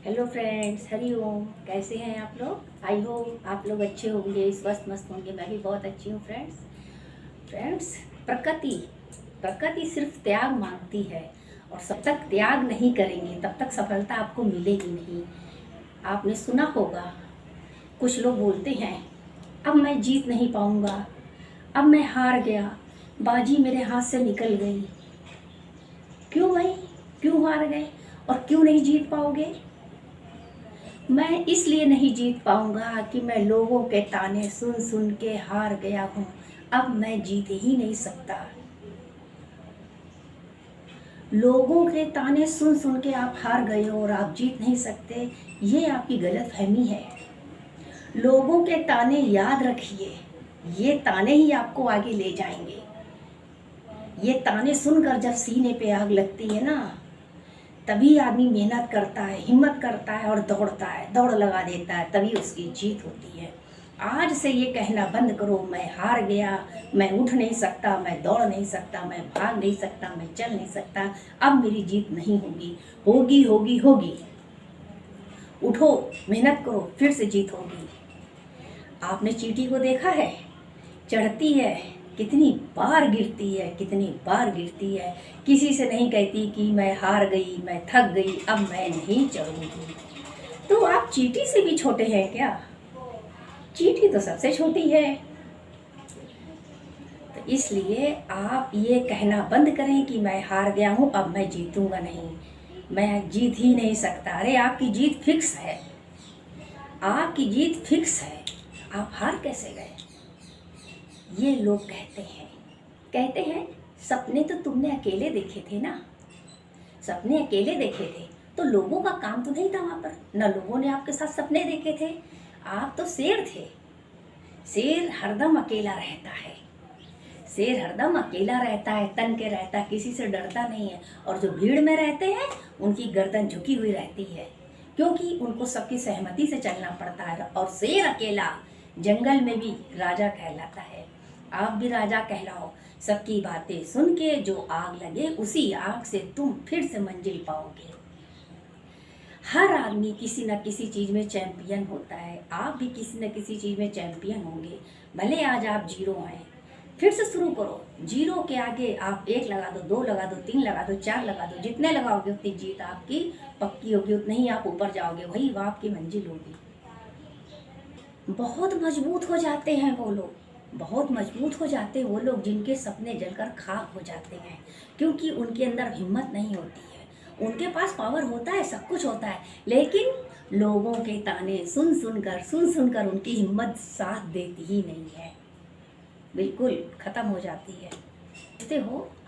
Hello friends, Hari Om. कैसे हैं आप लोग? आई होप आप लोग अच्छे होंगे, स्वस्थ मस्त होंगे। मैं भी बहुत अच्छी हूँ फ्रेंड्स। प्रकृति प्रकृति सिर्फ त्याग मांगती है, और जब तक त्याग नहीं करेंगे तब तक सफलता आपको मिलेगी नहीं। आपने सुना होगा, कुछ लोग बोलते हैं, अब मैं जीत नहीं पाऊँगा, अब मैं हार गया, बाजी मेरे हाथ से निकल गई। क्यों भाई? क्यों हार गए और क्यों नहीं जीत पाओगे? मैं इसलिए नहीं जीत पाऊंगा कि मैं लोगों के ताने सुन सुन के हार गया हूँ। अब मैं जीत ही नहीं सकता। लोगों के ताने सुन सुन के आप हार गए हो और आप जीत नहीं सकते, ये आपकी गलतफहमी है। लोगों के ताने याद रखिए, ये ताने ही आपको आगे ले जाएंगे। ये ताने सुनकर जब सीने पे आग लगती है ना, तभी आदमी मेहनत करता है, हिम्मत करता है और दौड़ता है, दौड़ लगा देता है, तभी उसकी जीत होती है। आज से ये कहना बंद करो, मैं हार गया, मैं उठ नहीं सकता, मैं दौड़ नहीं सकता, मैं भाग नहीं सकता, मैं चल नहीं सकता, अब मेरी जीत नहीं होगी। होगी होगी होगी। उठो, मेहनत करो, फिर से जीत होगी। आपने चींटी को देखा है? चढ़ती है, कितनी बार गिरती है, कितनी बार गिरती है। किसी से नहीं कहती कि मैं हार गई, मैं थक गई, अब मैं नहीं चढ़ूंगी। तो आप चींटी से भी छोटे हैं क्या? चींटी तो सबसे छोटी है। तो इसलिए आप ये कहना बंद करें कि मैं हार गया हूँ, अब मैं जीतूंगा नहीं, मैं जीत ही नहीं सकता। अरे आपकी जीत फिक्स है, आपकी जीत फिक्स है। आप हार कैसे गए? ये लोग कहते हैं सपने तो तुमने अकेले देखे थे ना। सपने अकेले देखे थे तो लोगों का काम तो नहीं था वहां पर, न लोगों ने आपके साथ सपने देखे थे। आप तो शेर थे। शेर हरदम अकेला रहता है। शेर हरदम अकेला रहता है, तन के रहता है, किसी से डरता नहीं है। और जो भीड़ में रहते हैं उनकी गर्दन झुकी हुई रहती है, क्योंकि उनको सबकी सहमति से चलना पड़ता है। और शेर अकेला जंगल में भी राजा कहलाता है। आप भी राजा कहलाओ। सबकी बातें सुन के जो आग लगे, उसी आग से तुम फिर से मंजिल पाओगे। हर आदमी किसी न किसी चीज़ में चैंपियन होता है। आप भी किसी न किसी चीज़ में चैंपियन होंगे। भले आज आप जीरो हैं, फिर से शुरू करो। जीरो के आगे आप 1 लगा दो, 2 लगा दो, 3 लगा दो, 4 लगा दो। जितने लगाओगे उतनी जीत आपकी पक्की होगी, उतने ही आप ऊपर जाओगे, वही आपकी मंजिल होगी। बहुत मजबूत हो जाते हैं वो लोग, बहुत मजबूत हो जाते हैं वो लोग जिनके सपने जलकर खाक हो जाते हैं, क्योंकि उनके अंदर हिम्मत नहीं होती है। उनके पास पावर होता है, सब कुछ होता है, लेकिन लोगों के ताने सुन सुनकर उनकी हिम्मत साथ देती ही नहीं है, बिल्कुल ख़त्म हो जाती है।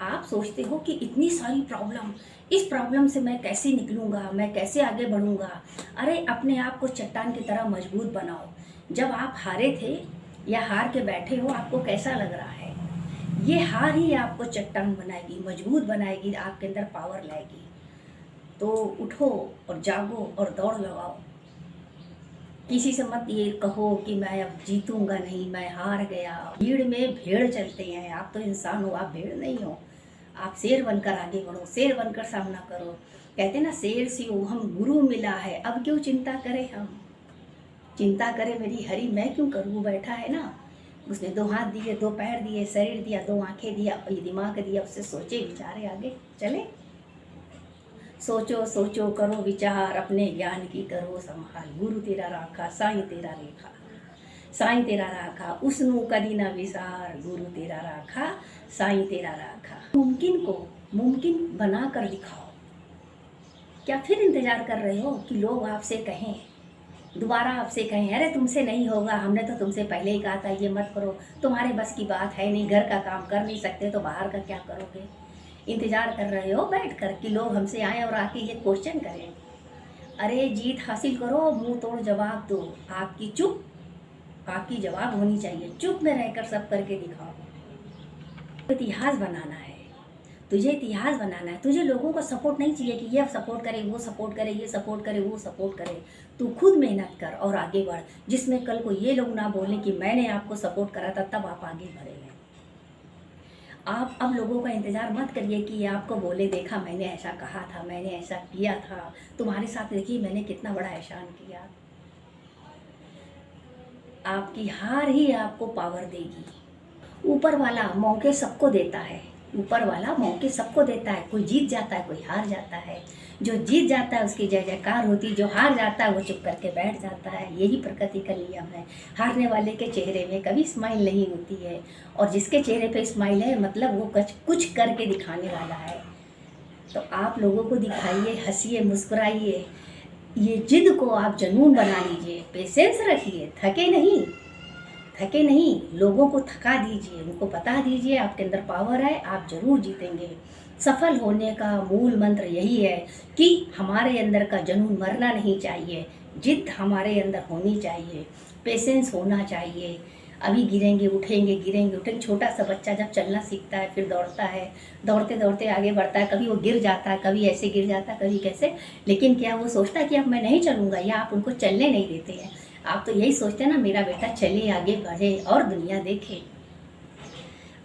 आप सोचते हो कि इतनी सारी प्रॉब्लम, इस प्रॉब्लम से मैं कैसे निकलूँगा, मैं कैसे आगे बढ़ूँगा। अरे अपने आप को चट्टान की तरह मजबूत बनाओ। जब आप हारे थे या हार के बैठे हो, आपको कैसा लग रहा है? ये हार ही आपको चट्टान बनाएगी, मजबूत बनाएगी, आपके अंदर पावर लाएगी। तो उठो और जागो और दौड़ लगाओ। किसी से मत ये कहो कि मैं अब जीतूंगा नहीं, मैं हार गया। भीड़ में भेड़ चलते हैं, आप तो इंसान हो, आप भेड़ नहीं हो। आप शेर बनकर आगे बढ़ो, शेर बनकर सामना करो। कहते ना, शेर सी हो हम गुरु मिला है, अब क्यों चिंता करें हम। चिंता करे मेरी हरि, मैं क्यों करूँ? बैठा है ना, उसने 2 हाथ दिए, 2 पैर दिए, शरीर दिया, 2 आंखें दिया, और ये दिमाग दिया। उससे सोचे विचारे आगे चले। सोचो सोचो करो विचार, अपने ज्ञान की करो संभाल। गुरु तेरा राखा, साईं तेरा रेखा, साईं तेरा राखा, उसनु कदी न विसार। गुरु तेरा राखा, साईं तेरा राखा। मुमकिन को मुमकिन बना कर दिखाओ। क्या फिर इंतजार कर रहे हो कि लोग आपसे कहें, दोबारा आपसे कहें, अरे तुमसे नहीं होगा, हमने तो तुमसे पहले ही कहा था ये मत करो, तुम्हारे बस की बात है नहीं, घर का काम कर नहीं सकते तो बाहर का क्या करोगे। इंतजार कर रहे हो बैठ कर कि लोग हमसे आए और आके ये क्वेश्चन करें। अरे जीत हासिल करो, मुंह तोड़ जवाब दो। आपकी चुप आपकी जवाब होनी चाहिए। चुप में रहकर सब करके दिखाओ। इतिहास बनाना है, तुझे इतिहास बनाना है। तुझे लोगों का सपोर्ट नहीं चाहिए कि ये सपोर्ट करे, वो सपोर्ट करे, ये सपोर्ट करे, वो सपोर्ट करे। तू खुद मेहनत कर और आगे बढ़, जिसमें कल को ये लोग ना बोलें कि मैंने आपको सपोर्ट करा था तब आप आगे बढ़े हैं। आप अब लोगों का इंतज़ार मत करिए कि ये आपको बोले देखा मैंने ऐसा कहा था, मैंने ऐसा किया था, तुम्हारे साथ देखिए मैंने कितना बड़ा एहसान किया। आपकी हार ही आपको पावर देगी। ऊपर वाला मौके सबको देता है, ऊपर वाला मौके सबको देता है। कोई जीत जाता है, कोई हार जाता है। जो जीत जाता है उसकी जय जयकार होती है, जो हार जाता है वो चुप करके बैठ जाता है। यही प्रकृति का नियम है। हारने वाले के चेहरे में कभी स्माइल नहीं होती है, और जिसके चेहरे पे स्माइल है मतलब वो कुछ करके दिखाने वाला है। तो आप लोगों को दिखाइए, हंसिए, मुस्कुराइए। ये जिद को आप जुनून बना लीजिए, पेशेंस रखिए, थके नहीं, थके नहीं। लोगों को थका दीजिए, उनको बता दीजिए आपके अंदर पावर है, आप जरूर जीतेंगे। सफल होने का मूल मंत्र यही है कि हमारे अंदर का जुनून मरना नहीं चाहिए, जिद हमारे अंदर होनी चाहिए, पेशेंस होना चाहिए। अभी गिरेंगे उठेंगे, गिरेंगे उठेंगे। छोटा सा बच्चा जब चलना सीखता है फिर दौड़ता है, दौड़ते दौड़ते आगे बढ़ता है। कभी वो गिर जाता है, कभी ऐसे गिर जाता है, कभी कैसे, लेकिन क्या वो सोचता है कि अब मैं नहीं चलूँगा, या आप उनको चलने नहीं देते हैं। आप तो यही सोचते हैं ना मेरा बेटा चले, आगे बढ़े और दुनिया देखे।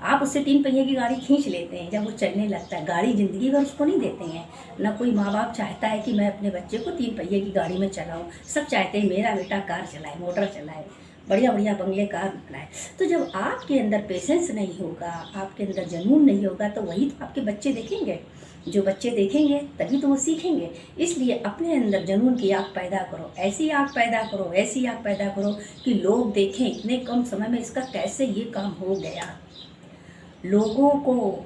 आप उससे 3 पहिए की गाड़ी खींच लेते हैं जब वो चलने लगता है। गाड़ी ज़िंदगी भर उसको नहीं देते हैं। ना कोई माँ बाप चाहता है कि मैं अपने बच्चे को 3 पहिए की गाड़ी में चलाऊँ। सब चाहते हैं मेरा बेटा कार चलाए, मोटर चलाए, बढ़िया बढ़िया बंगले कार बनाए। तो जब आपके अंदर पेशेंस नहीं होगा, आपके अंदर जुनून नहीं होगा, तो वही तो आपके बच्चे देखेंगे। जो बच्चे देखेंगे तभी तो वो सीखेंगे। इसलिए अपने अंदर जुनून की आग पैदा करो, ऐसी आग पैदा करो, ऐसी आग पैदा करो कि लोग देखें इतने कम समय में इसका कैसे ये काम हो गया। लोगों को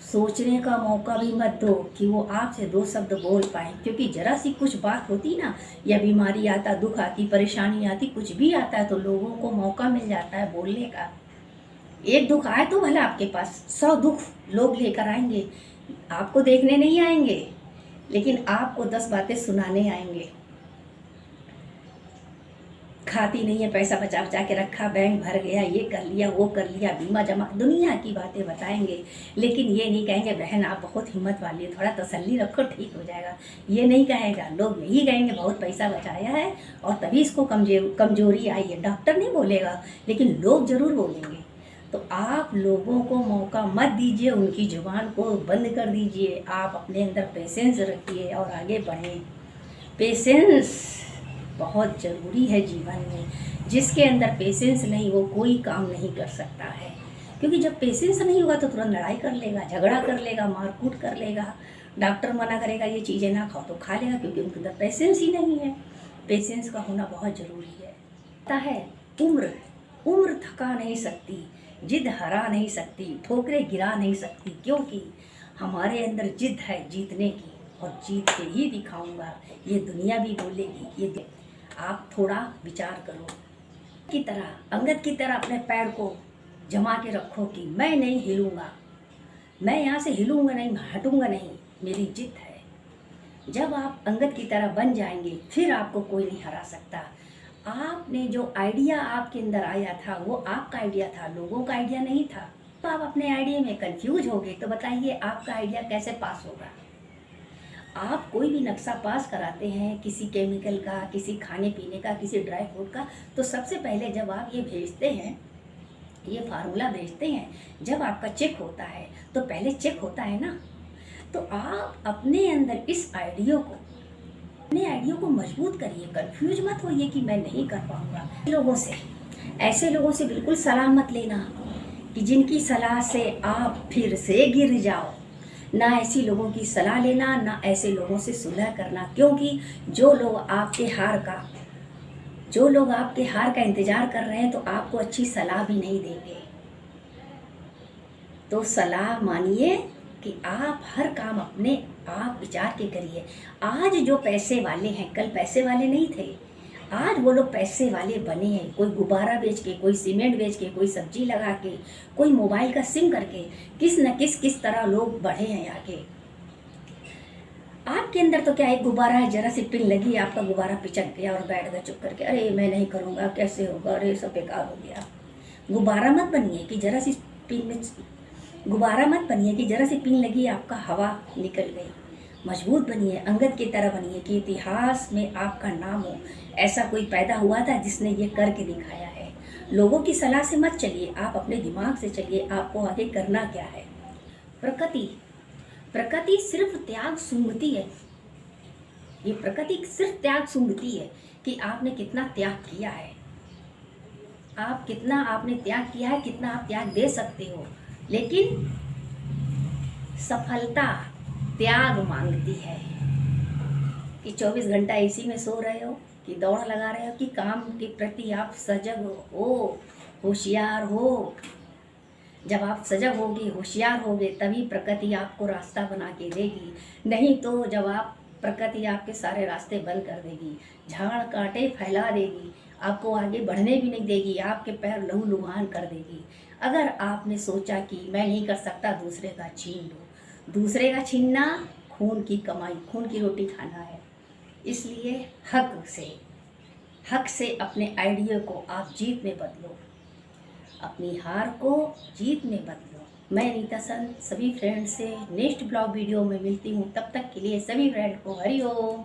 सोचने का मौका भी मत दो कि वो आपसे 2 शब्द बोल पाए, क्योंकि जरा सी कुछ बात होती ना, या बीमारी आता, दुख आती, परेशानी आती, कुछ भी आता है तो लोगों को मौका मिल जाता है बोलने का। एक दुख आए तो भला आपके पास 100 दुख लोग लेकर आएंगे, आपको देखने नहीं आएंगे, लेकिन आपको 10 बातें सुनाने आएंगे। खाती नहीं है, पैसा बचा बचा के रखा, बैंक भर गया, ये कर लिया, वो कर लिया, बीमा जमा, दुनिया की बातें बताएंगे। लेकिन ये नहीं कहेंगे बहन आप बहुत हिम्मत वाली है, थोड़ा तसल्ली रखो, ठीक हो जाएगा। ये नहीं कहेगा। लोग यही कहेंगे बहुत पैसा बचाया है और तभी इसको कमजोरी आई है। डॉक्टर नहीं बोलेगा, लेकिन लोग जरूर बोलेंगे। तो आप लोगों को मौका मत दीजिए, उनकी जुबान को बंद कर दीजिए। आप अपने अंदर पेशेंस रखिए और आगे बढ़ें। पेशेंस बहुत ज़रूरी है जीवन में। जिसके अंदर पेशेंस नहीं वो कोई काम नहीं कर सकता है, क्योंकि जब पेशेंस नहीं होगा तो तुरंत लड़ाई कर लेगा, झगड़ा कर लेगा, मारकूट कर लेगा। डॉक्टर मना करेगा ये चीज़ें ना खाओ तो खा लेगा, क्योंकि उनके अंदर पेशेंस ही नहीं है। पेशेंस का होना बहुत ज़रूरी है। पता है उम्र थका नहीं सकती, जिद हरा नहीं सकती, ठोकरें गिरा नहीं सकती, क्योंकि हमारे अंदर जिद है जीतने की, और जीत के ही दिखाऊंगा। ये दुनिया भी बोलेगी। ये आप थोड़ा विचार करो की तरह, अंगद की तरह अपने पैर को जमा के रखो कि मैं नहीं हिलूंगा, मैं यहाँ से हिलूंगा नहीं, हटूंगा नहीं, मेरी जिद है। जब आप अंगद की तरह बन जाएंगे फिर आपको कोई नहीं हरा सकता। आपने जो आइडिया आपके अंदर आया था वो आपका आइडिया था, लोगों का आइडिया नहीं था। तो आप अपने आइडिया में कंफ्यूज हो गए तो बताइए आपका आइडिया कैसे पास होगा। आप कोई भी नक्शा पास कराते हैं, किसी केमिकल का, किसी खाने पीने का, किसी ड्राई फ्रूट का, तो सबसे पहले जब आप ये भेजते हैं, ये फार्मूला भेजते हैं, जब आपका चेक होता है तो पहले चेक होता है ना। तो आप अपने अंदर इस आइडिया को, अपने आइडिया को मजबूत करिए। कंफ्यूज मत होइए कि मैं नहीं कर पाऊंगा। ऐसे लोगों से बिल्कुल सलाह मत लेना कि जिनकी सलाह से आप फिर से गिर जाओ। ना ऐसी लोगों की सलाह लेना, ना ऐसे लोगों से सुलह करना, क्योंकि जो लोग आपके हार का इंतजार कर रहे हैं तो आपको अच्छी सलाह भी नहीं देंगे। तो सलाह मानिए कि आप हर काम अपने आप विचार के करिए। आज जो पैसे वाले हैं कल पैसे वाले नहीं थे। आज वो लोग पैसे वाले बने हैं। कोई गुब्बारा बेच के, कोई सीमेंट बेच के, कोई सब्जी लगा के, कोई मोबाइल का सिम करके, किस न किस तरह लोग बढ़े हैं आगे। आपके अंदर तो क्या एक गुब्बारा है, जरा सी पिन लगी, आपका गुब्बारा पिचक गया और बैठ गया चुप करके, अरे मैं नहीं करूँगा, कैसे होगा, अरे सब बेकार हो गया। गुब्बारा मत बनिए कि जरा सी पिन में, गुब्बारा मत बनिए कि जरा सी पिन लगी आपका हवा निकल गई। मजबूत बनिए, अंगद की तरह बनिए कि इतिहास में आपका नाम हो। ऐसा कोई पैदा हुआ था जिसने ये करके दिखाया है। लोगों की सलाह से मत चलिए, आप अपने दिमाग से चलिए, आपको आगे करना क्या है। प्रकृति प्रकृति सिर्फ त्याग सूंघती है। ये प्रकृति सिर्फ त्याग सूंघती है कि आपने कितना त्याग किया है, आप कितना आपने त्याग किया है, कितना आप त्याग दे सकते हो। लेकिन सफलता त्याग मांगती है कि 24 घंटा एसी में सो रहे हो, कि दौड़ लगा रहे हो, कि काम के प्रति आप सजग हो, होशियार हो। जब आप सजग होगे, होशियार होगे, तभी प्रकृति आपको रास्ता बना के देगी। नहीं तो जब आप प्रकृति आपके सारे रास्ते बंद कर देगी, झाड़ कांटे फैला देगी, आपको आगे बढ़ने भी नहीं देगी, आपके पैर लहूलुहान कर देगी। अगर आपने सोचा कि मैं नहीं कर सकता, दूसरे का छीन लो। दूसरे का छीनना खून की कमाई, खून की रोटी खाना है। इसलिए हक से अपने आइडिया को आप जीत में बदलो, अपनी हार को जीत में बदलो। मैं नीता संत सभी फ्रेंड से नेक्स्ट ब्लॉग वीडियो में मिलती हूँ। तब तक के लिए सभी फ्रेंड को हरि ओम।